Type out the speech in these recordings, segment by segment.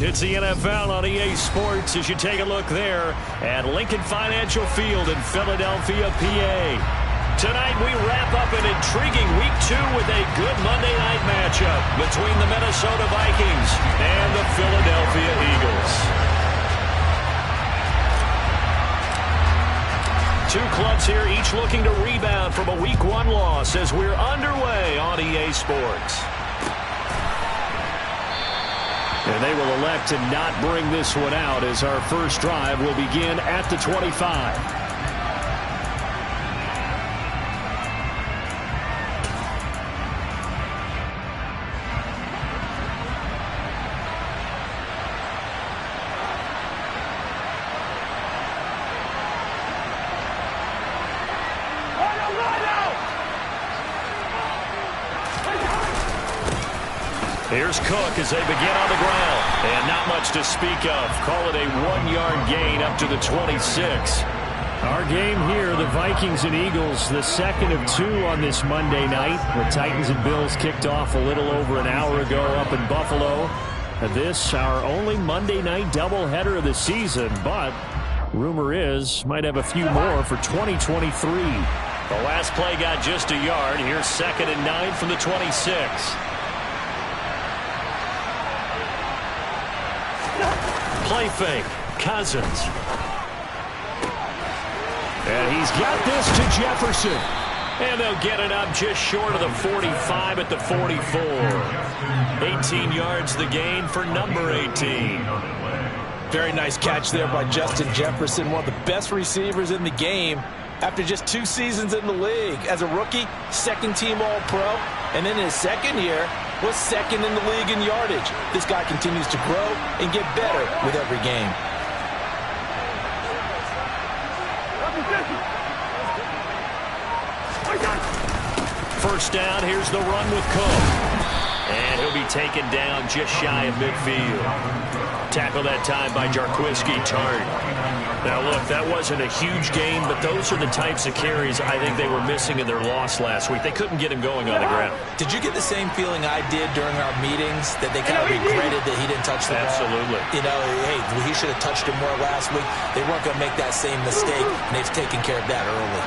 It's the NFL on EA Sports as you take a look there at Lincoln Financial Field in Philadelphia, PA. Tonight we wrap up an intriguing Week 2 with a good Monday night matchup between the Minnesota Vikings and the Philadelphia Eagles. Two clubs here, each looking to rebound from a Week 1 loss as we're underway on EA Sports. And they will elect to not bring this one out as our first drive will begin at the 25. Here's Cook as they begin on the ground. And not much to speak of. Call it a 1-yard gain up to the 26. Our game here, the Vikings and Eagles, the second of 2 on this Monday night. The Titans and Bills kicked off a little over an hour ago up in Buffalo. This, our only Monday night doubleheader of the season, but rumor is might have a few more for 2023. The last play got just a yard. Here's 2nd and 9 from the 26. Play fake. Cousins. And he's got this to Jefferson. And they'll get it up just short of the 45 at the 44. 18 yards the gain for number 18. Very nice catch there by Justin Jefferson, one of the best receivers in the game. After just 2 seasons in the league. As a rookie, second-team All-Pro, and in his second year, was second in the league in yardage. This guy continues to grow and get better with every game. First down, here's the run with Cook. And he'll be taken down just shy of midfield. Tackle that time by Jarquiski Tart. Now, look, that wasn't a huge gain, but those are the types of carries I think they were missing in their loss last week. They couldn't get him going on the ground. Did you get the same feeling I did during our meetings, that they kind of regretted that he didn't touch the ball? Absolutely. You know, hey, he should have touched him more last week. They weren't going to make that same mistake, and they've taken care of that early.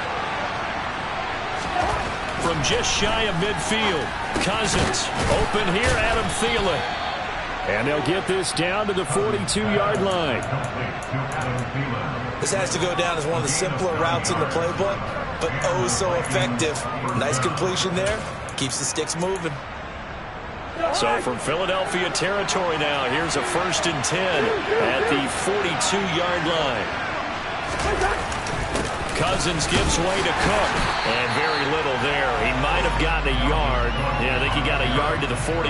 From just shy of midfield, Cousins. Open here, Adam Thielen. And they'll get this down to the 42-yard line. This has to go down as one of the simpler routes in the playbook, but oh so effective. Nice completion there. Keeps the sticks moving. So from Philadelphia territory now, here's a 1st and 10 at the 42-yard line. Cousins gives way to Cook. And very little there. He might have gotten a yard. Yeah, I think he got a yard to the 41.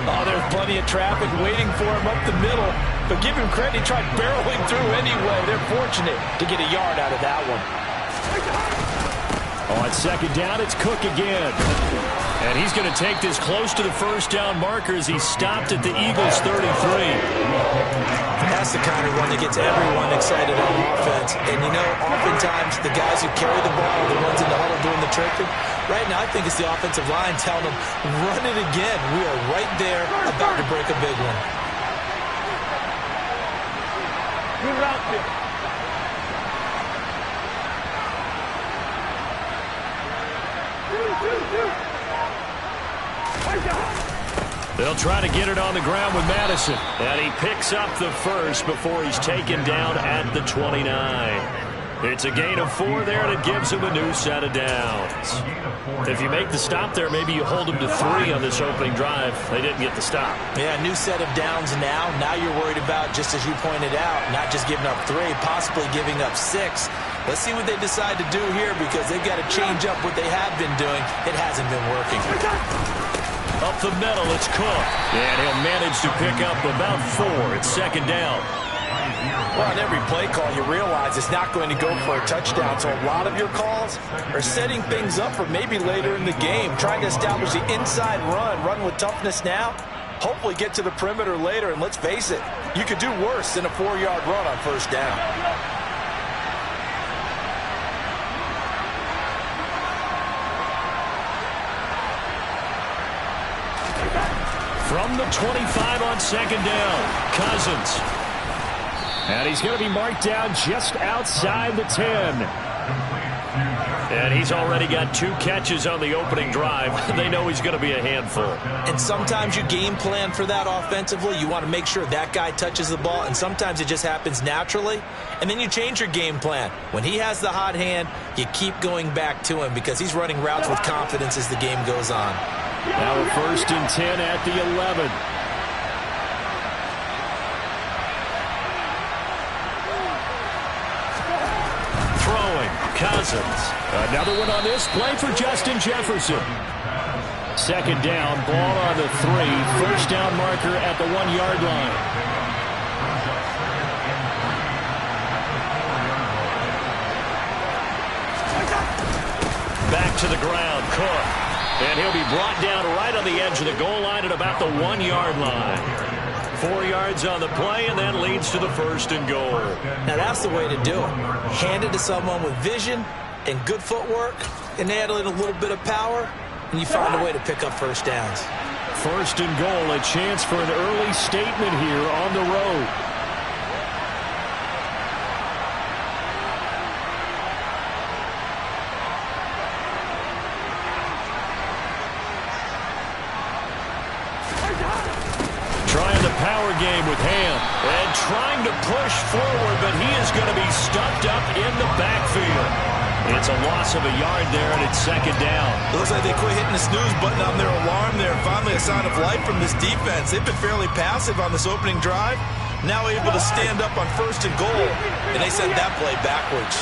Oh, there's plenty of traffic waiting for him up the middle. But give him credit, he tried barreling through anyway. They're fortunate to get a yard out of that one. On 2nd down, it's Cook again. And he's going to take this close to the first down marker as he stopped at the Eagles' 33. That's the kind of run that gets everyone excited on offense. And, you know, oftentimes the guys who carry the ball are the ones in the huddle doing the tricking. Right now, I think it's the offensive line telling them, run it again. We are right there about to break a big one. Good route there. They'll try to get it on the ground with Madison. And he picks up the first before he's taken down at the 29. It's a gain of 4 there, and it gives him a new set of downs. If you make the stop there, maybe you hold them to 3 on this opening drive. They didn't get the stop. Yeah, new set of downs now. Now you're worried about, just as you pointed out, not just giving up 3, possibly giving up 6. Let's see what they decide to do here, because they've got to change up what they have been doing. It hasn't been working. Up the middle, it's Cook. And he'll manage to pick up about 4. It's 2nd down. Well, on every play call, you realize it's not going to go for a touchdown. So a lot of your calls are setting things up for maybe later in the game, trying to establish the inside run with toughness now, hopefully get to the perimeter later. And let's face it, you could do worse than a 4-yard run on 1st down. From the 25 on second down, Cousins. And he's going to be marked down just outside the 10. And he's already got 2 catches on the opening drive. They know he's going to be a handful. And sometimes you game plan for that offensively. You want to make sure that guy touches the ball, and sometimes it just happens naturally. And then you change your game plan. When he has the hot hand, you keep going back to him because he's running routes with confidence as the game goes on. Now a 1st and 10 at the 11. Cousins. Another one on this play for Justin Jefferson. Second down, ball on the 3. 1st down marker at the 1-yard line. Back to the ground, Cook. And he'll be brought down right on the edge of the goal line at about the 1-yard line. 4 yards on the play, and that leads to the 1st and goal. Now that's the way to do it. Hand it to someone with vision and good footwork, and add in a little bit of power, and you find a way to pick up 1st downs. 1st and goal, a chance for an early statement here on the road. Trying the power game with Ham and trying to push forward, but he is going to be stuffed up in the backfield. It's a loss of a yard there, and it's 2nd down. It looks like they quit hitting the snooze button on their alarm there. Finally a sign of life from this defense. They've been fairly passive on this opening drive. Now able to stand up on 1st and goal, and they sent that play backwards.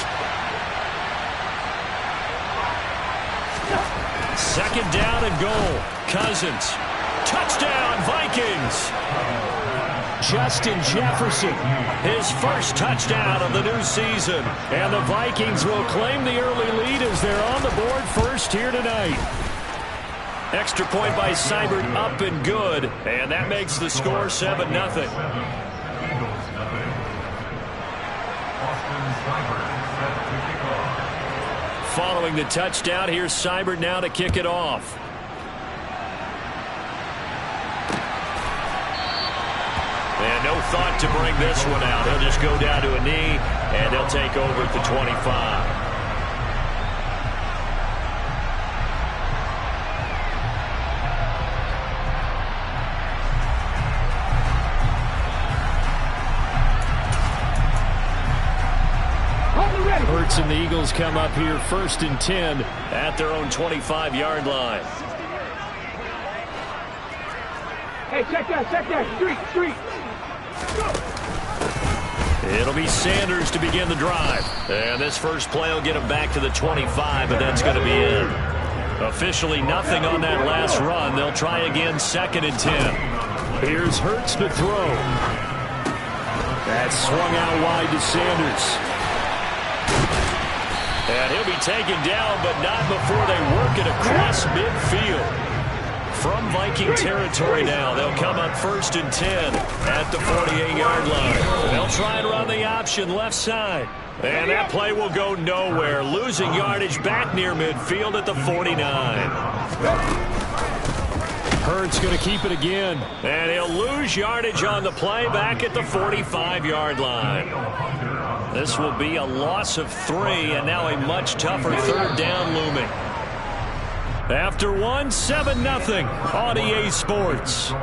2nd down and goal. Cousins. Touchdown, Vikings! Justin Jefferson, his 1st touchdown of the new season. And the Vikings will claim the early lead as they're on the board first here tonight. Extra point by Seibert up and good. And that makes the score 7-0. Following the touchdown, here's Seibert now to kick it off. And no thought to bring this one out. He'll just go down to a knee, and they'll take over at the 25. Hurts and the Eagles come up here 1st and 10 at their own 25-yard line. Hey, check that, street. It'll be Sanders to begin the drive. And this first play will get him back to the 25, but that's going to be it. Officially nothing on that last run. They'll try again 2nd and 10. Here's Hurts to throw. That's swung out wide to Sanders. And he'll be taken down, but not before they work it across midfield. From Viking territory now, they'll come up 1st and 10 at the 48-yard line. They'll try and run the option left side. And that play will go nowhere, losing yardage back near midfield at the 49. Hurts going to keep it again. And he'll lose yardage on the play back at the 45-yard line. This will be a loss of 3, and now a much tougher 3rd down looming. After 1, 7-0 on EA Sports.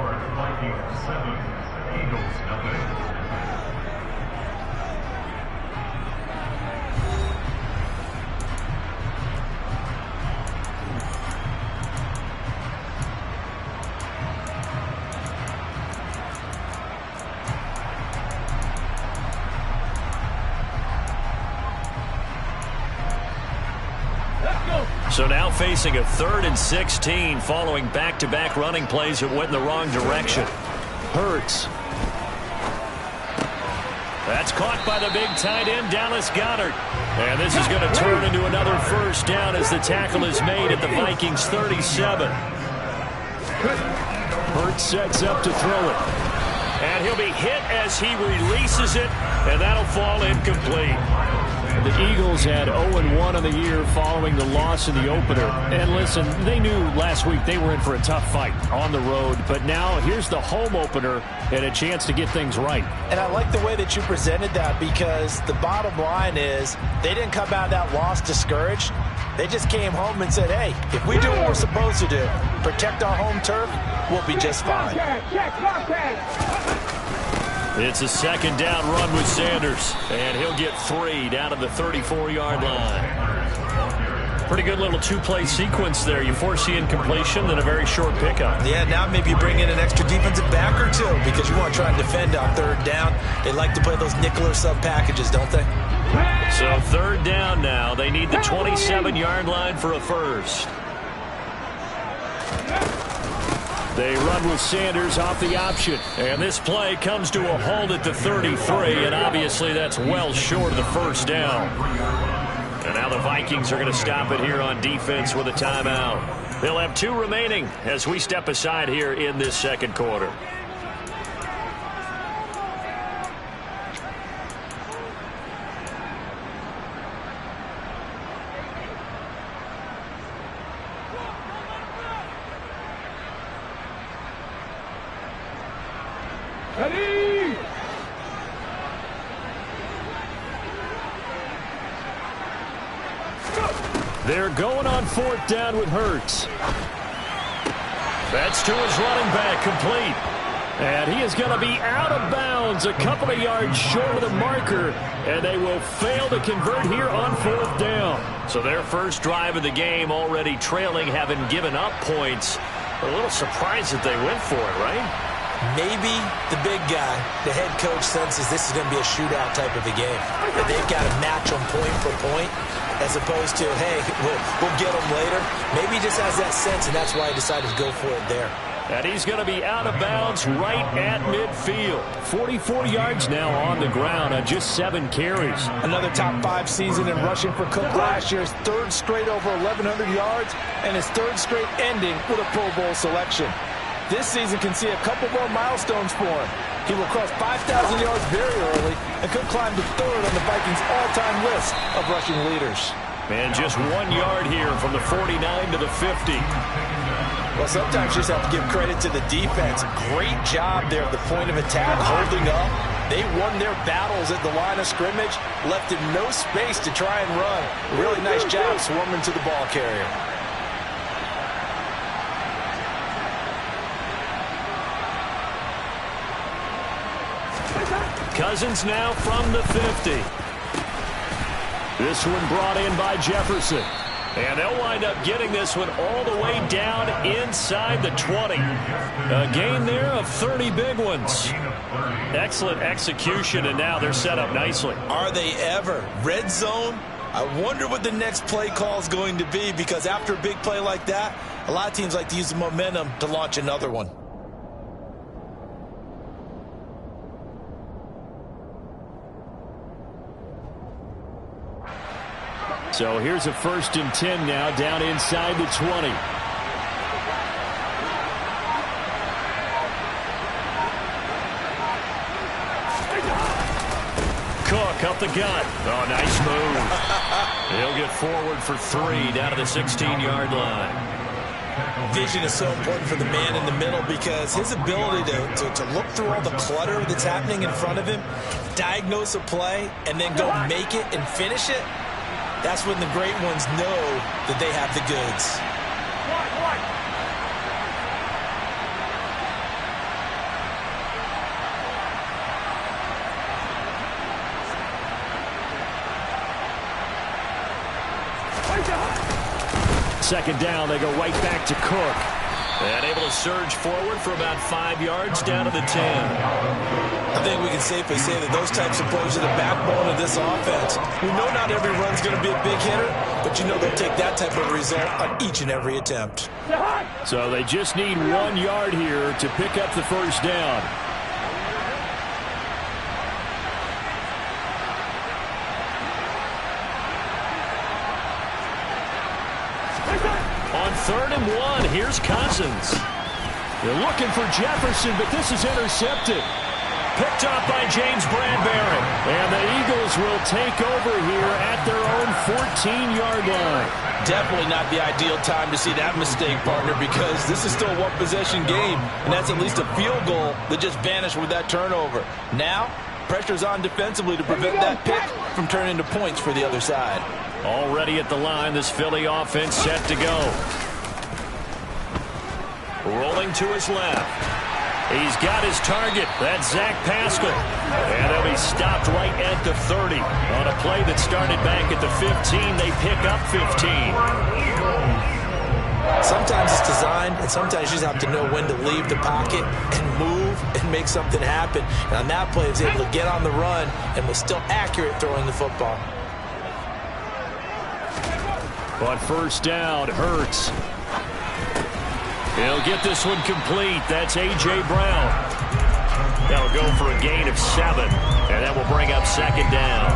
So now facing a 3rd and 16 following back-to-back running plays that went in the wrong direction. Hurts. That's caught by the big tight end, Dallas Goedert. And this is going to turn into another 1st down as the tackle is made at the Vikings 37. Hurts sets up to throw it. And he'll be hit as he releases it, and that'll fall incomplete. The Eagles had 0-1 on the year following the loss in the opener. And listen, they knew last week they were in for a tough fight on the road. But now here's the home opener and a chance to get things right. And I like the way that you presented that, because the bottom line is they didn't come out of that loss discouraged. They just came home and said, hey, if we do what we're supposed to do, protect our home turf, we'll be just fine. It's a second down run with Sanders, and he'll get 3 down to the 34-yard line. Pretty good little two-play sequence there. You force the incompletion, then a very short pickup. Yeah, now maybe you bring in an extra defensive back or two, because you want to try and defend on third down. They like to play those nickel or sub packages, don't they? So third down now. They need the 27-yard line for a first. They run with Sanders off the option. And this play comes to a halt at the 33, and obviously that's well short of the first down. And now the Vikings are going to stop it here on defense with a timeout. They'll have 2 remaining as we step aside here in this second quarter. They're going on fourth down with Hurts. That's to his running back, complete. And he is going to be out of bounds a couple of yards short of the marker, and they will fail to convert here on fourth down. So their first drive of the game already trailing, having given up points. A little surprised that they went for it, right? Maybe the big guy, the head coach, senses this is going to be a shootout type of a game. That they've got to match them point for point, as opposed to, hey, we'll get them later. Maybe he just has that sense, and that's why he decided to go for it there. And he's going to be out of bounds right at midfield. 44 yards now on the ground on just 7 carries. Another top 5 season in rushing for Cook last year. His 3rd straight over 1,100 yards, and his 3rd straight ending with a Pro Bowl selection. This season can see a couple more milestones for him. He will cross 5,000 yards very early and could climb to 3rd on the Vikings' all-time list of rushing leaders. And just 1 yard here from the 49 to the 50. Well, sometimes you just have to give credit to the defense. Great job there at the point of attack, holding up. They won their battles at the line of scrimmage, left him no space to try and run. Really nice job swarming to the ball carrier. Cousins now from the 50. This one brought in by Jefferson. And they'll wind up getting this one all the way down inside the 20. A gain there of 30 big ones. Excellent execution, and now they're set up nicely. Are they ever? Red zone? I wonder what the next play call is going to be, because after a big play like that, a lot of teams like to use the momentum to launch another one. So here's a 1st and 10 now, down inside the 20. Cook up the gut. Oh, nice move. He'll get forward for 3 down to the 16-yard line. Vision is so important for the man in the middle, because his ability to look through all the clutter that's happening in front of him, diagnose a play, and then go make it and finish it. That's when the great ones know that they have the goods. Second down, they go right back to Cook. And able to surge forward for about 5 yards down to the 10. I think we can safely say that those types of plays are the backbone of this offense. We know not every run's going to be a big hitter, but you know they'll take that type of result on each and every attempt. So they just need 1 yard here to pick up the first down. On 3rd and 1, here's Cousins. They're looking for Jefferson, but this is intercepted. picked off by James Bradbury. And the Eagles will take over here at their own 14-yard line. Definitely not the ideal time to see that mistake, partner, because this is still a one-possession game, and that's at least a field goal that just vanished with that turnover. Now, pressure's on defensively to prevent that pick from turning into points for the other side. Already at the line, this Philly offense set to go. Rolling to his left. He's got his target. That's Zach Pascal. And they'll be stopped right at the 30. On a play that started back at the 15, they pick up 15. Sometimes it's designed, and sometimes you just have to know when to leave the pocket and move and make something happen. And on that play, he was able to get on the run and was still accurate throwing the football. But first down, Hurts. He'll get this one complete. That's A.J. Brown. That'll go for a gain of 7, and that will bring up second down.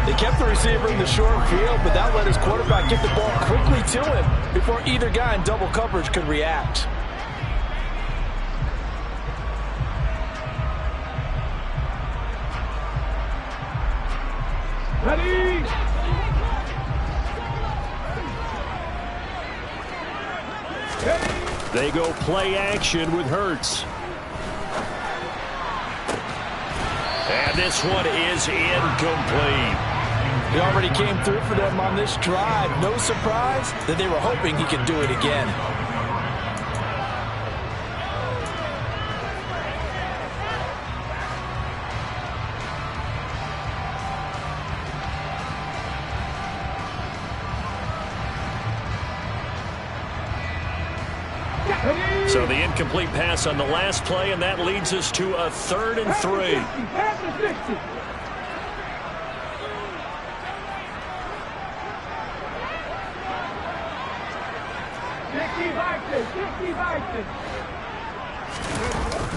They kept the receiver in the short field, but that let his quarterback get the ball quickly to him before either guy in double coverage could react. Ready? They go play action with Hurts. And this one is incomplete. He already came through for them on this drive. No surprise that they were hoping he could do it again. So the incomplete pass on the last play, and that leads us to a 3rd and 3.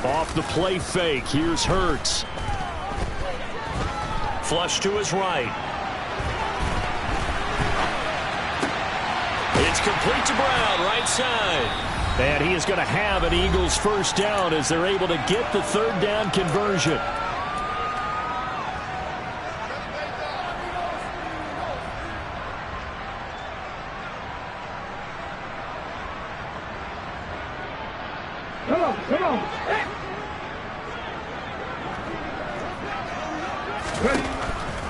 Off the play fake, here's Hurts. Flush to his right. It's complete to Brown, right side. And he is going to have an Eagles first down as they're able to get the 3rd down conversion. Come on.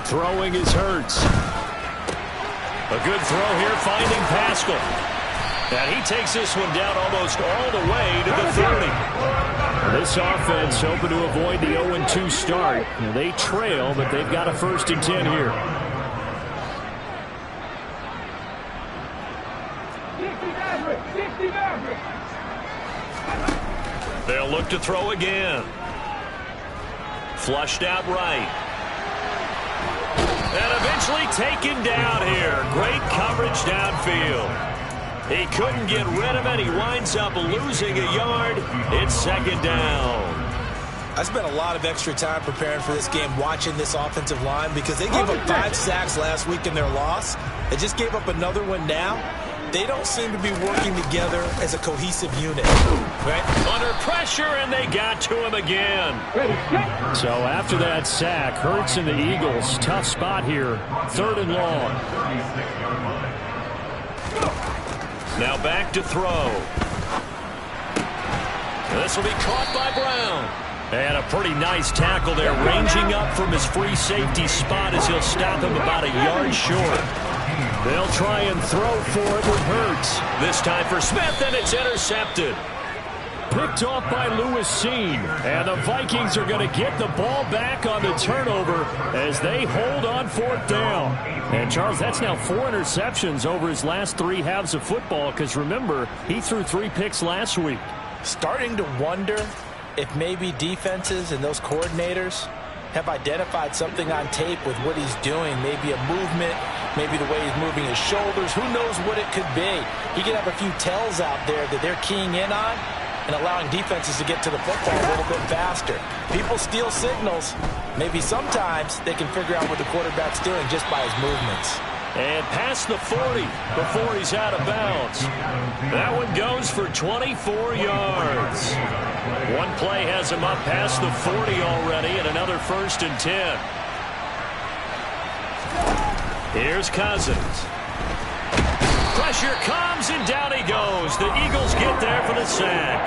Throwing is Hurts. A good throw here, finding Pascal. And he takes this one down almost all the way to the 30. This offense hoping to avoid the 0-2 start. They trail, but they've got a 1st and 10 here. They'll look to throw again. Flushed out right. And eventually taken down here. Great coverage downfield. He couldn't get rid of it. He winds up losing a yard. It's 2nd down. I spent a lot of extra time preparing for this game watching this offensive line because they gave up 5 sacks last week in their loss. They just gave up another one now. They don't seem to be working together as a cohesive unit. Right? Under pressure, and they got to him again. So after that sack, Hurts and the Eagles, tough spot here. 3rd and long. Now back to throw. This will be caught by Brown. And a pretty nice tackle there, ranging up from his free safety spot as he'll stop him about a yard short. They'll try and throw for it with Hurts. This time for Smith, and it's intercepted. Picked off by Lewis Seen. And the Vikings are going to get the ball back on the turnover as they hold on 4th down. And, Charles, that's now 4 interceptions over his last 3 halves of football because, remember, he threw 3 picks last week. Starting to wonder if maybe defenses and those coordinators have identified something on tape with what he's doing. Maybe a movement, maybe the way he's moving his shoulders. Who knows what it could be? He could have a few tells out there that they're keying in on and allowing defenses to get to the football a little bit faster. People steal signals. Maybe sometimes they can figure out what the quarterback's doing just by his movements. And past the 40 before he's out of bounds. That one goes for 24 yards. One play has him up past the 40 already, and another 1st and 10. Here's Cousins. Pressure comes, and down he goes. The Eagles get there for the sack.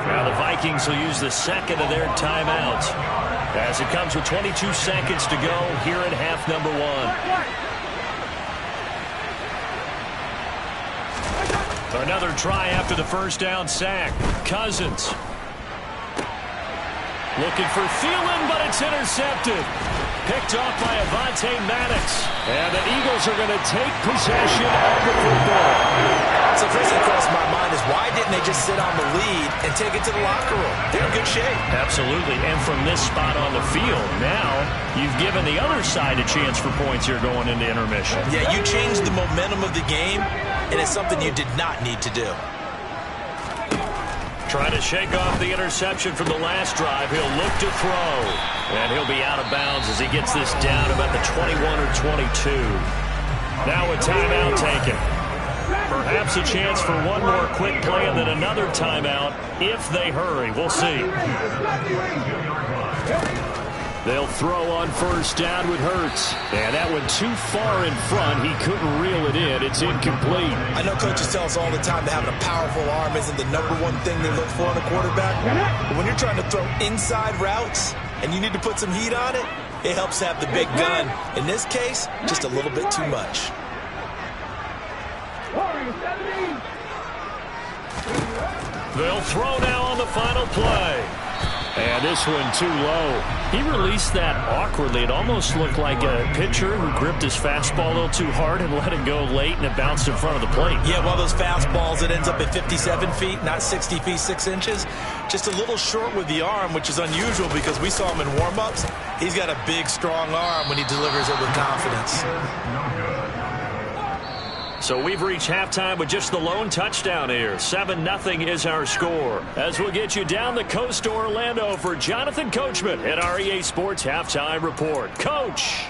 Now the Vikings will use the second of their timeouts as it comes with 22 seconds to go here in half number 1. Another try after the first down sack. Cousins. Looking for Thielen, but it's intercepted. Picked off by Avonte Maddox. And the Eagles are going to take possession of the football. So first thing crossed my mind is why didn't they just sit on the lead and take it to the locker room? They're in good shape. Absolutely. And from this spot on the field, now you've given the other side a chance for points here going into intermission. Yeah, you changed the momentum of the game, and it's something you did not need to do. Trying to shake off the interception from the last drive. He'll look to throw. And he'll be out of bounds as he gets this down about the 21 or 22. Now a timeout taken. Perhaps a chance for one more quick play and then another timeout if they hurry. We'll see. They'll throw on first down with Hurts. And that went too far in front. He couldn't reel it in. It's incomplete. I know coaches tell us all the time that having a powerful arm isn't the #1 thing they look for in a quarterback. But when you're trying to throw inside routes and you need to put some heat on it, it helps to have the big gun. In this case, just a little bit too much. They'll throw now on the final play. And this one too low. He released that awkwardly. It almost looked like a pitcher who gripped his fastball a little too hard and let it go late, and it bounced in front of the plate. Yeah, one of those fastballs that ends up at 57 feet, not 60 feet, 6 inches. Just a little short with the arm, which is unusual because we saw him in warm-ups. He's got a big, strong arm when he delivers it with confidence. So we've reached halftime with just the lone touchdown here. 7-0 is our score. As we'll get you down the coast to Orlando for Jonathan Coachman at our EA Sports Halftime Report. Coach.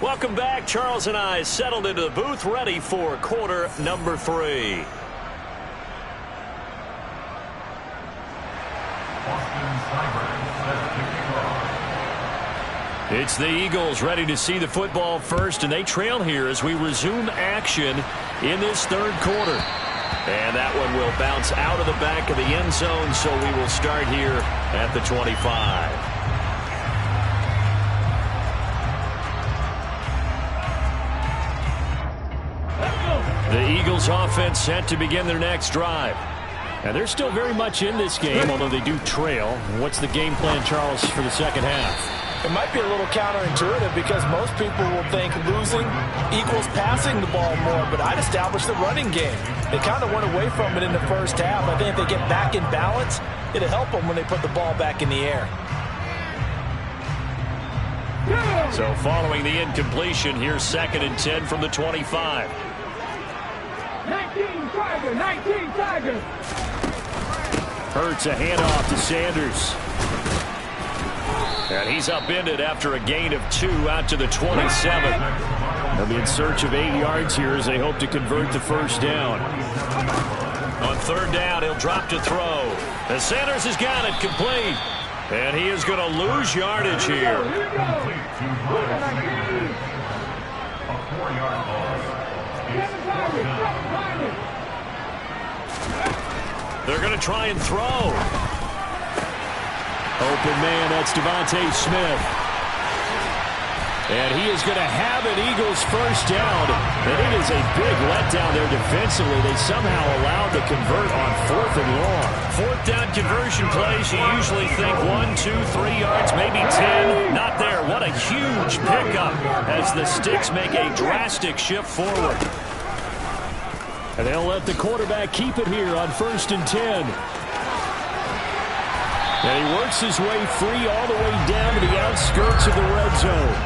Welcome back. Charles and I settled into the booth, ready for quarter number 3. It's the Eagles ready to see the football first, and they trail here as we resume action in this third quarter. And that one will bounce out of the back of the end zone, so we will start here at the 25. The Eagles offense set to begin their next drive. And they're still very much in this game, although they do trail. What's the game plan, Charles, for the second half? It might be a little counterintuitive because most people will think losing equals passing the ball more, but I'd establish the running game. They kind of went away from it in the first half. I think if they get back in balance, it'll help them when they put the ball back in the air. So following the incompletion, here's 2nd and 10 from the 25. 19 Tigers! Hurts a handoff to Sanders. And he's upended after a gain of 2 out to the 27. They'll be in search of 8 yards here as they hope to convert the first down. On third down, he'll drop to throw. And Sanders has got it complete. And he is going to lose yardage here. They're going to try and throw. Open man, that's Devontae Smith. And he is going to have an Eagles first down. And it is a big letdown there defensively. They somehow allowed the convert on 4th and long. 4th down conversion plays, you usually think 1, 2, 3 yards, maybe 10. Not there. What a huge pickup as the Sticks make a drastic shift forward. And they'll let the quarterback keep it here on 1st and 10. And he works his way free all the way down to the outskirts of the red zone.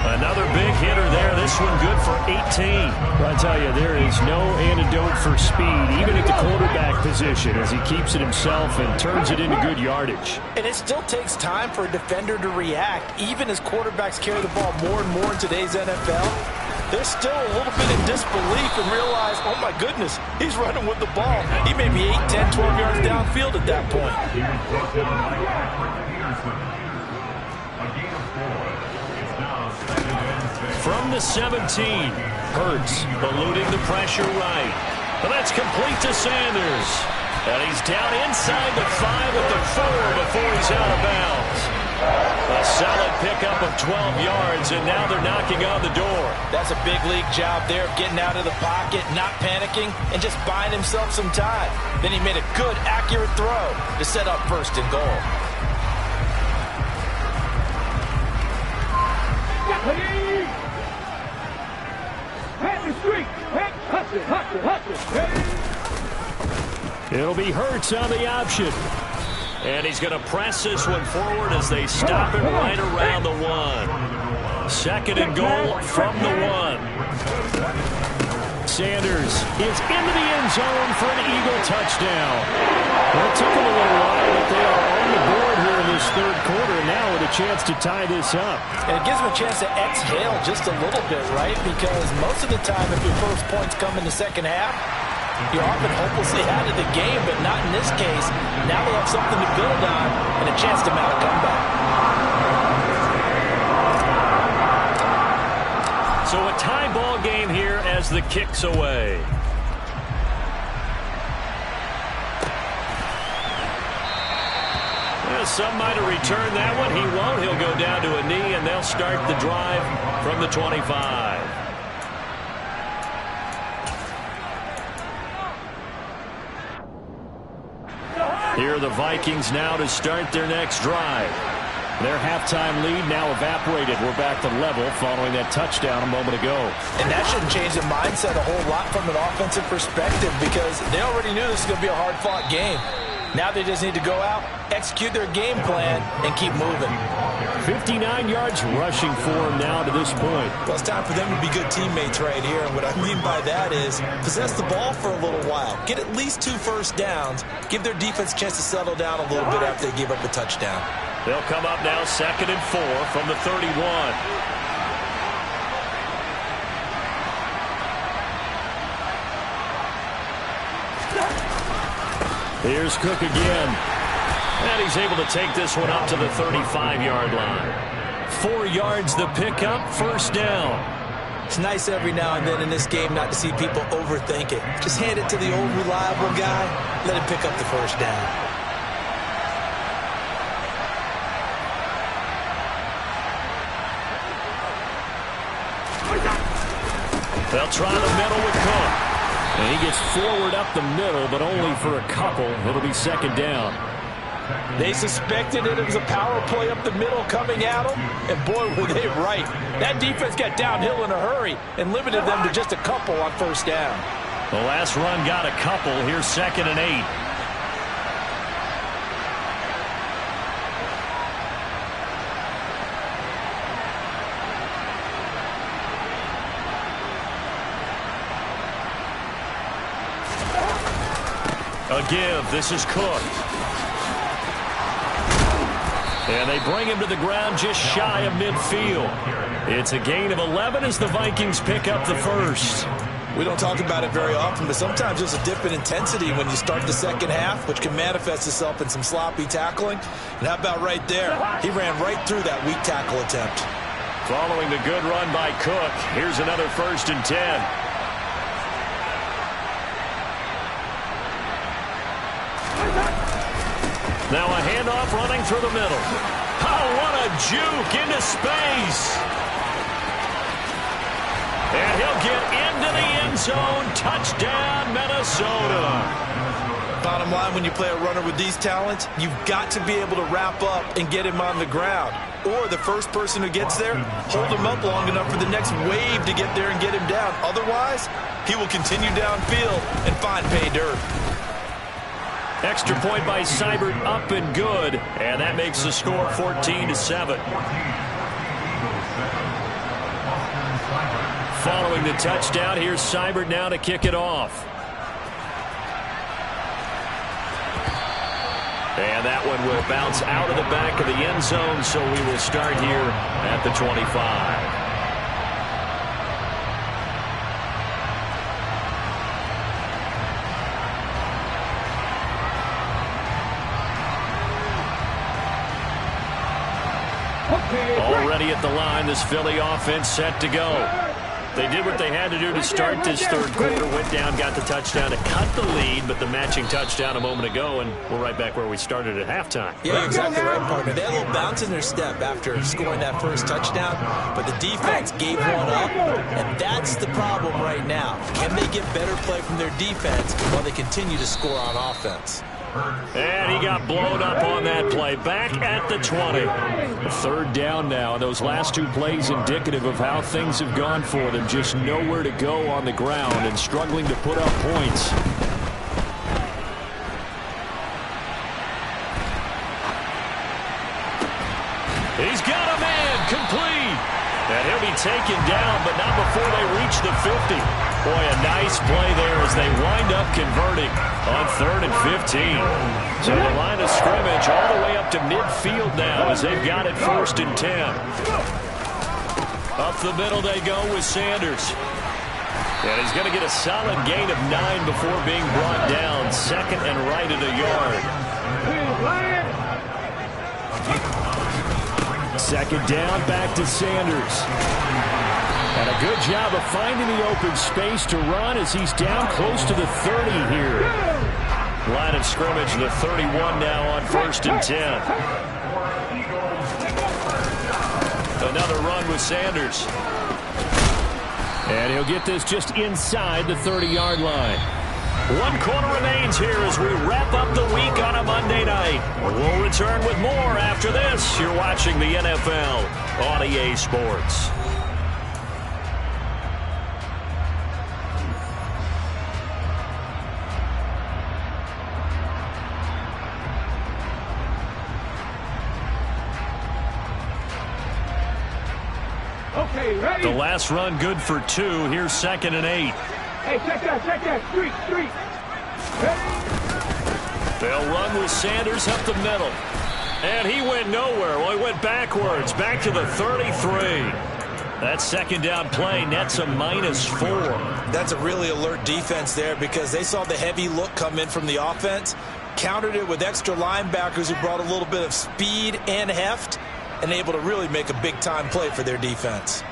Another big hitter there. This one good for 18. I tell you, there is no antidote for speed, even at the quarterback position, as he keeps it himself and turns it into good yardage. And it still takes time for a defender to react, even as quarterbacks carry the ball more and more in today's NFL. They're still a little bit in disbelief and realize, oh my goodness, he's running with the ball. He may be 8, 10, 12 yards downfield at that point. From the 17, Hurts eluding the pressure right. But that's complete to Sanders. And he's down inside the 5 at the 4 before he's out of bounds. A solid pickup of 12 yards, and now they're knocking on the door. That's a big league job there of getting out of the pocket, not panicking, and just buying himself some time. Then he made a good, accurate throw to set up 1st and goal. It'll be Hurts on the option. And he's going to press this one forward as they stop him right around the 1. 2nd and goal from the 1. Sanders is into the end zone for an Eagle touchdown. Well, it took him a little while, but they are on the board here in this 3rd quarter now with a chance to tie this up. And it gives him a chance to exhale just a little bit, right? Because most of the time, if your first points come in the 2nd half, you're often hopelessly out of the game, but not in this case. Now they have something to build on and a chance to mount a comeback. So a tie ball game here as the kick's away. Well, some might have returned that one. He won't. He'll go down to a knee, and they'll start the drive from the 25. Here are the Vikings now to start their next drive. Their halftime lead now evaporated. We're back to level following that touchdown a moment ago. And that shouldn't change the mindset a whole lot from an offensive perspective because they already knew this was going to be a hard-fought game. Now they just need to go out, execute their game plan, and keep moving. 59 yards rushing for him now to this point. Well, it's time for them to be good teammates right here. And what I mean by that is possess the ball for a little while. Get at least 2 first downs. Give their defense a chance to settle down a little bit after they give up a touchdown. They'll come up now 2nd and 4 from the 31. Here's Cook again. And he's able to take this one up to the 35-yard line. 4 yards the pickup, 1st down. It's nice every now and then in this game not to see people overthink it. Just hand it to the old reliable guy. Let him pick up the 1st down. They'll try the middle with Cook. And he gets forward up the middle, but only for a couple. It'll be 2nd down. They suspected it was a power play up the middle coming at them, and boy, were they right. That defense got downhill in a hurry and limited them to just a couple on 1st down. The last run got a couple. Here's 2nd and 8. A give. This is Cook. And they bring him to the ground just shy of midfield. It's a gain of 11 as the Vikings pick up the 1st. We don't talk about it very often, but sometimes there's a dip in intensity when you start the 2nd half, which can manifest itself in some sloppy tackling. And how about right there? He ran right through that weak tackle attempt. Following the good run by Cook, here's another 1st and 10. Now a handoff running through the middle. Oh, what a juke into space. And he'll get into the end zone. Touchdown, Minnesota. Bottom line, when you play a runner with these talents, you've got to be able to wrap up and get him on the ground. Or the first person who gets there, hold him up long enough for the next wave to get there and get him down. Otherwise, he will continue downfield and find pay dirt. Extra point by Seibert, up and good. And that makes the score 14-7. following the touchdown. Here's Seibert now to kick it off. And that one will bounce out of the back of the end zone, so we will start here at the 25. Already at the line, this Philly offense set to go. They did what they had to do to start this third quarter. Went down, got the touchdown to cut the lead, but the matching touchdown a moment ago, and we're right back where we started at halftime. Yeah, you're exactly right, partner. They had a little bounce in their step after scoring that first touchdown, but the defense gave one up, and that's the problem right now. Can they get better play from their defense while they continue to score on offense? And he got blown up on that play. Back at the 20. Third down now. Those last two plays indicative of how things have gone for them. Just nowhere to go on the ground and struggling to put up points. He's got a man complete. And he'll be taken down, but not before they reach the 50. Boy, a nice play there as they wind up converting on 3rd and 15. So the line of scrimmage all the way up to midfield now as they've got it 1st and 10. Up the middle they go with Sanders. And he's going to get a solid gain of 9 before being brought down. 2nd and right at a yard. 2nd down, back to Sanders. And a good job of finding the open space to run as he's down close to the 30 here. Line of scrimmage, the 31 now on 1st and 10. Another run with Sanders. And he'll get this just inside the 30-yard line. 1 quarter remains here as we wrap up the week on a Monday night. We'll return with more after this. You're watching the NFL on EA Sports. Okay, ready? The last run good for 2. Here's 2nd and 8. Hey, check that. Street. Ready? They'll run with Sanders up the middle. And he went nowhere. Well, he went backwards, back to the 33. That 2nd down play nets a -4. That's a really alert defense there because they saw the heavy look come in from the offense, countered it with extra linebackers who brought a little bit of speed and heft, and able to really make a big-time play for their defense.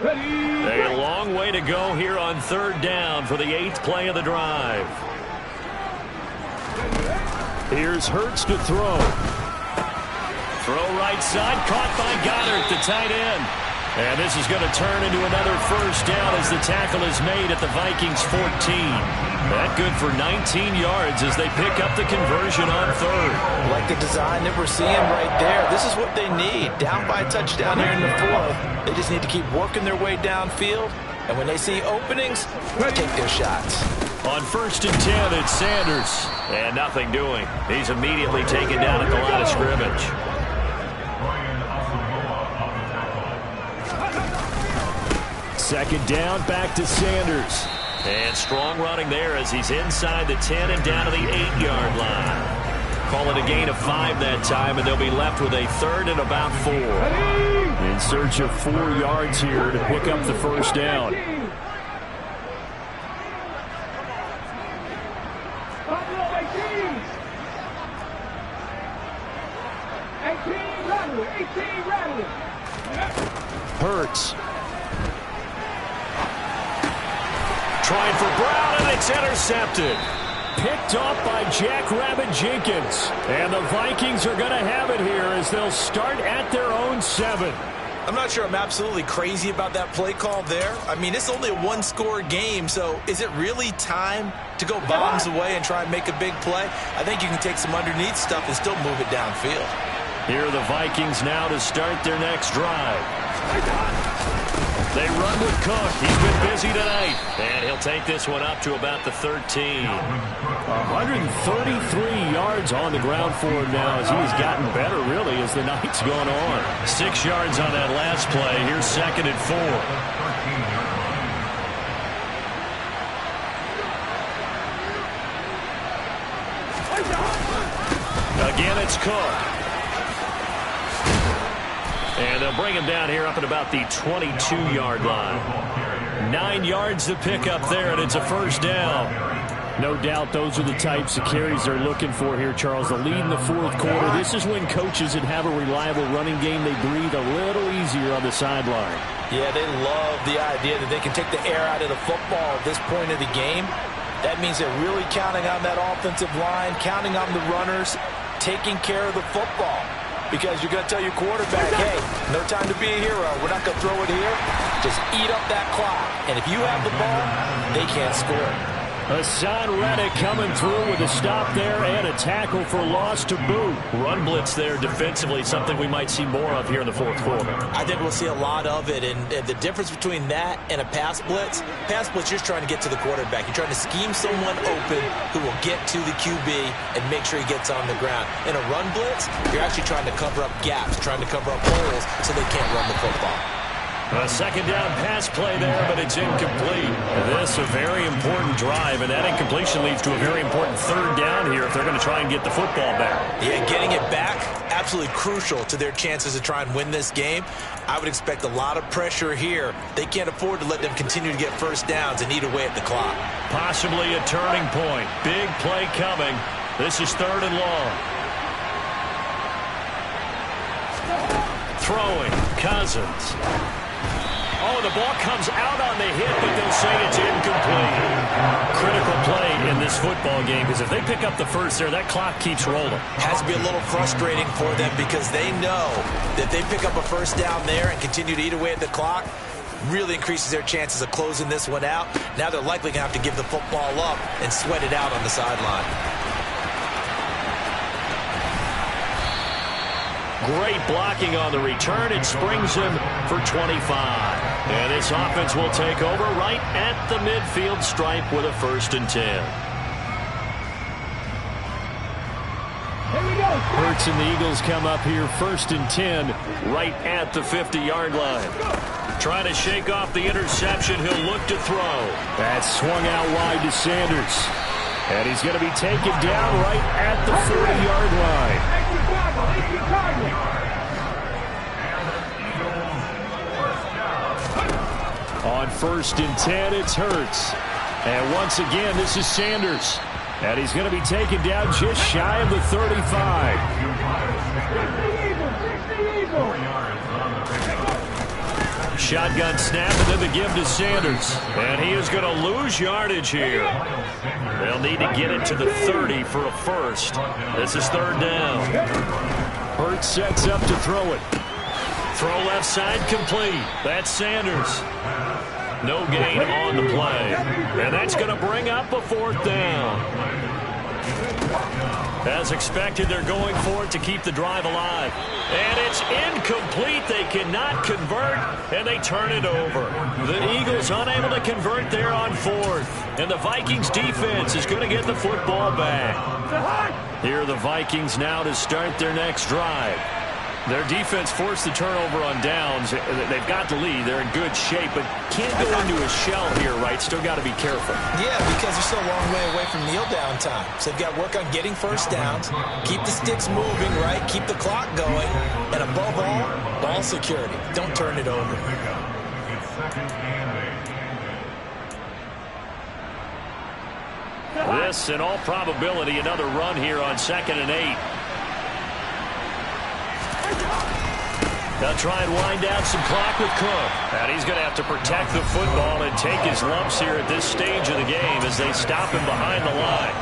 Ready? A long way to go here on 3rd down for the 8th play of the drive. Here's Hurts to throw. Throw right side, caught by Goddard, the tight end. And this is going to turn into another 1st down as the tackle is made at the Vikings 14. That good for 19 yards as they pick up the conversion on 3rd. Like the design that we're seeing right there. This is what they need. Down by a touchdown here in the 4th. They just need to keep working their way downfield. And when they see openings, take their shots. On 1st and 10, it's Sanders. And nothing doing. He's immediately taken down at the line of scrimmage. Second down, back to Sanders. And strong running there as he's inside the 10 and down to the 8-yard line. Call it a gain of 5 that time, and they'll be left with a 3rd and about 4. In search of 4 yards here to pick up the 1st down. Hurts. Trying for Brown, and it's intercepted. Picked off by Jackrabbit Jenkins. And the Vikings are going to have it here as they'll start at their own 7. I'm not sure I'm absolutely crazy about that play call there. I mean, it's only a 1-score game, so is it really time to go bombs away and try and make a big play? I think you can take some underneath stuff and still move it downfield. Here are the Vikings now to start their next drive. They run with Cook. He's been busy tonight. And he'll take this one up to about the 13. 133 yards on the ground for him now as he's gotten better, really, as the night's gone on. 6 yards on that last play. Here's 2nd and 4. Again, it's Cook. And they'll bring him down here up at about the 22-yard line. 9 yards to pick up there, and it's a first down. No doubt those are the types of carries they're looking for here, Charles. The lead in the fourth quarter. This is when coaches that have a reliable running game, they breathe a little easier on the sideline. Yeah, they love the idea that they can take the air out of the football at this point of the game. That means they're really counting on that offensive line, counting on the runners, taking care of the football. Because you're going to tell your quarterback, hey, no time to be a hero. We're not going to throw it here. Just eat up that clock. And if you have the ball, they can't score. Hassan Reddick coming through with a stop there and a tackle for loss to boot. Run blitz there defensively, something we might see more of here in the fourth quarter. I think we'll see a lot of it. And the difference between that and a pass blitz, you're trying to get to the quarterback. You're trying to scheme someone open who will get to the QB and make sure he gets on the ground. In a run blitz, you're actually trying to cover up gaps, trying to cover up holes so they can't run the football. A second down pass play there, but it's incomplete. This a very important drive, and that incompletion leads to a very important third down here if they're going to try and get the football back. Yeah, getting it back, absolutely crucial to their chances to try and win this game. I would expect a lot of pressure here. They can't afford to let them continue to get first downs and eat away at the clock. Possibly a turning point. Big play coming. This is 3rd and long. Throwing, Cousins. Oh, the ball comes out on the hit, but they'll say it's incomplete. Critical play in this football game, because if they pick up the first there, that clock keeps rolling. Has to be a little frustrating for them because they know that they pick up a first down there and continue to eat away at the clock, really increases their chances of closing this one out. Now they're likely going to have to give the football up and sweat it out on the sideline. Great blocking on the return. It springs him for 25. And this offense will take over right at the midfield stripe with a 1st and 10. Here we go. Hurts and the Eagles come up here 1st and 10 right at the 50-yard line. Trying to shake off the interception. He'll look to throw. That's swung out wide to Sanders. And he's going to be taken down right at the 40-yard line. On 1st and 10, it's Hurts. And once again, this is Sanders. And he's going to be taken down just shy of the 35. Shotgun snap and then the give to Sanders. And he is going to lose yardage here. They'll need to get it to the 30 for a first. This is 3rd down. Hurts sets up to throw it. Throw left side complete. That's Sanders. No gain on the play. And that's going to bring up a 4th down. As expected, they're going for it to keep the drive alive. And it's incomplete. They cannot convert, and they turn it over. The Eagles unable to convert there on 4th. And the Vikings defense is going to get the football back. Here are the Vikings now to start their next drive. Their defense forced the turnover on downs. They've got the lead. They're in good shape, but can't go into a shell here, right? Still got to be careful. Yeah, because they're still a long way away from kneel down time. So they've got to work on getting first downs, keep the sticks moving, right? Keep the clock going. And above all, ball security. Don't turn it over. This, in all probability, another run here on 2nd and 8. They'll try and wind down some clock with Cook. And he's going to have to protect the football and take his lumps here at this stage of the game as they stop him behind the line.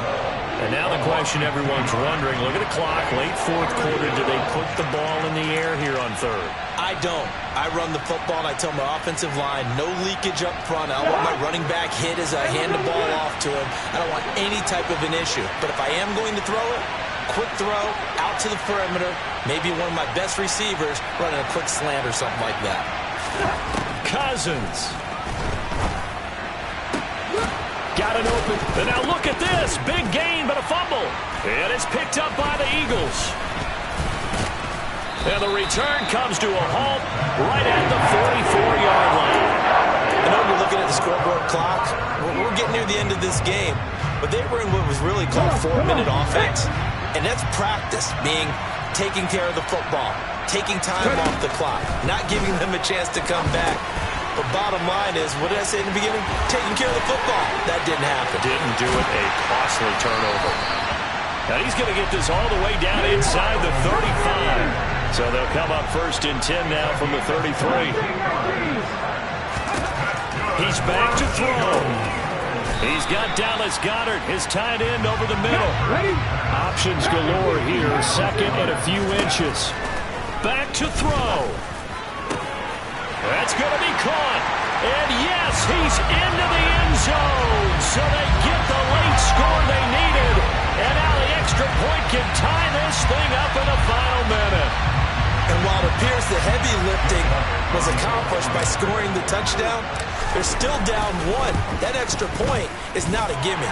And now the question everyone's wondering, look at the clock, late 4th quarter, do they put the ball in the air here on 3rd? I don't. I run the football, and I tell my offensive line, no leakage up front. I want my running back hit as I hand the ball off to him. I don't want any type of an issue. But if I am going to throw it, quick throw, out to the perimeter, maybe one of my best receivers running a quick slant or something like that. Cousins. Got it open. And now look at this. Big gain, but a fumble. And it's picked up by the Eagles. And the return comes to a halt right at the 44-yard line. I know you're looking at the scoreboard clock. We're getting near the end of this game. But they were in what was really called 4-minute offense. And that's practice, being taking care of the football, taking time off the clock, not giving them a chance to come back. But bottom line is, what did I say in the beginning? Taking care of the football. That didn't happen. Didn't do it. A costly turnover. Now he's going to get this all the way down inside the 35. So they'll come up 1st and 10 now from the 33. He's back to throw. He's got Dallas Goedert, his tight end, over the middle. Options galore here. 2nd and a few inches. Back to throw. That's going to be caught. And yes, he's into the end zone. So they get the late score they needed. And now the extra point can tie this thing up in the final minute. And while it appears the heavy lifting was accomplished by scoring the touchdown, they're still down 1. That extra point is not a gimme.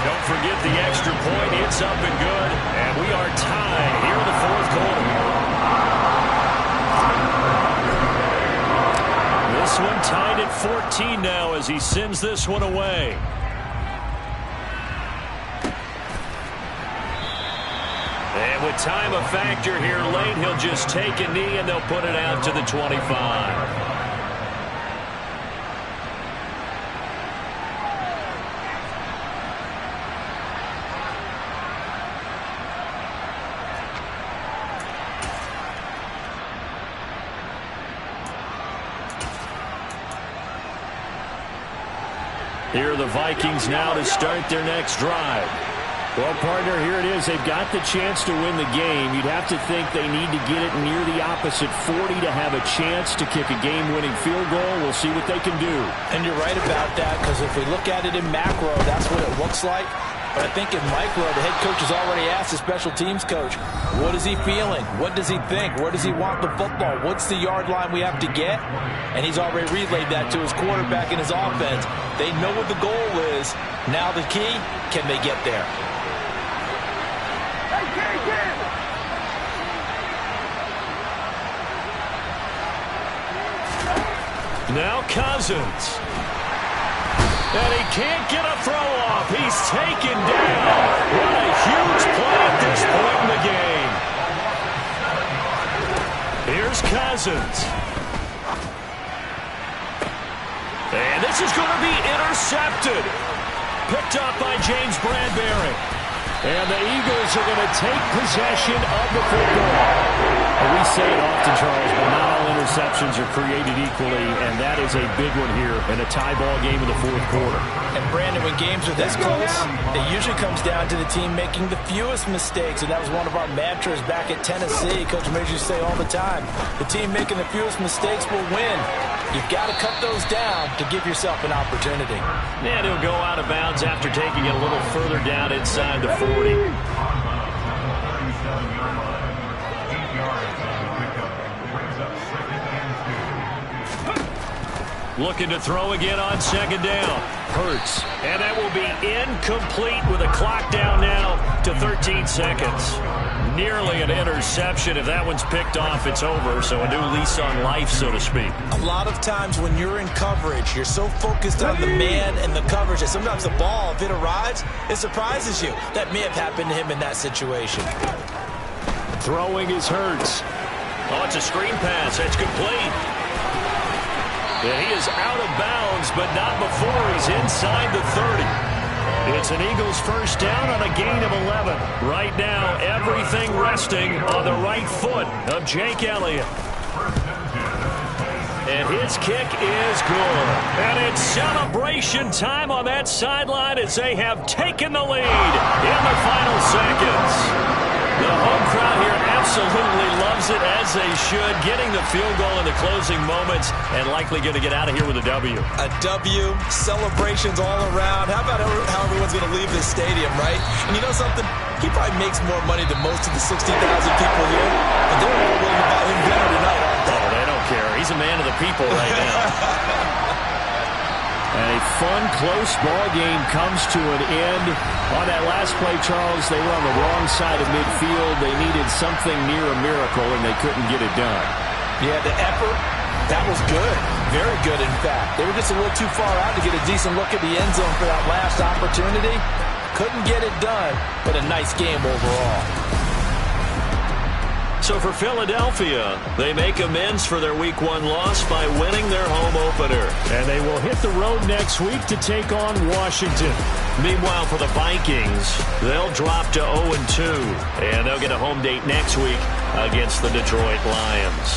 Don't forget the extra point. It's up and good. And we are tied here in the 4th quarter. This one tied at 14 now as he sends this one away. And with time a factor here late, he'll just take a knee and they'll put it out to the 25. Here are the Vikings now to start their next drive. Well, partner, here it is. They've got the chance to win the game. You'd have to think they need to get it near the opposite 40 to have a chance to kick a game-winning field goal. We'll see what they can do. And you're right about that, because if we look at it in macro, that's what it looks like. But I think in micro, the head coach has already asked the special teams coach, what is he feeling? What does he think? Where does he want the football? What's the yard line we have to get? And he's already relayed that to his quarterback and his offense. They know what the goal is. Now the key, can they get there? Now Cousins. And he can't get a throw off. He's taken down. What a huge play at this point in the game. Here's Cousins. And this is going to be intercepted. Picked up by James Bradbury. And the Eagles are going to take possession of the football. And we say it often, Charles, but not all interceptions are created equally, and that is a big one here in a tie ball game in the 4th quarter. And Brandon, when games are this close, it usually comes down to the team making the fewest mistakes, and that was one of our mantras back at Tennessee. Coach Major used to say all the time, the team making the fewest mistakes will win. You've got to cut those down to give yourself an opportunity. And he'll go out of bounds after taking it a little further down inside the 40. Looking to throw again on 2nd down. Hurts. And that will be incomplete with a clock down now to 13 seconds. Nearly an interception. If that one's picked off, it's over. So a new lease on life, so to speak. A lot of times when you're in coverage, you're so focused on the man and the coverage that sometimes the ball, if it arrives, it surprises you. That may have happened to him in that situation. Throwing is Hurts. Oh, it's a screen pass. That's complete. And he is out of bounds, but not before he's inside the 30. It's an Eagles first down on a gain of 11. Right now, everything resting on the right foot of Jake Elliott. And his kick is good. And it's celebration time on that sideline as they have taken the lead in the final seconds. The home crowd here absolutely loves it, as they should, getting the field goal in the closing moments and likely going to get out of here with a W. A W, celebrations all around. How about how everyone's going to leave this stadium, right? And you know something? He probably makes more money than most of the 60,000 people here, but they're all willing to buy him dinner tonight, aren't they? Oh, they don't care. He's a man of the people right now. A fun, close ball game comes to an end. On that last play, Charles, they were on the wrong side of midfield. They needed something near a miracle, and they couldn't get it done. Yeah, the effort, that was good. Very good, in fact. They were just a little too far out to get a decent look at the end zone for that last opportunity. Couldn't get it done, but a nice game overall. So for Philadelphia, they make amends for their Week 1 loss by winning their home opener. And they will hit the road next week to take on Washington. Meanwhile, for the Vikings, they'll drop to 0-2, and they'll get a home date next week against the Detroit Lions.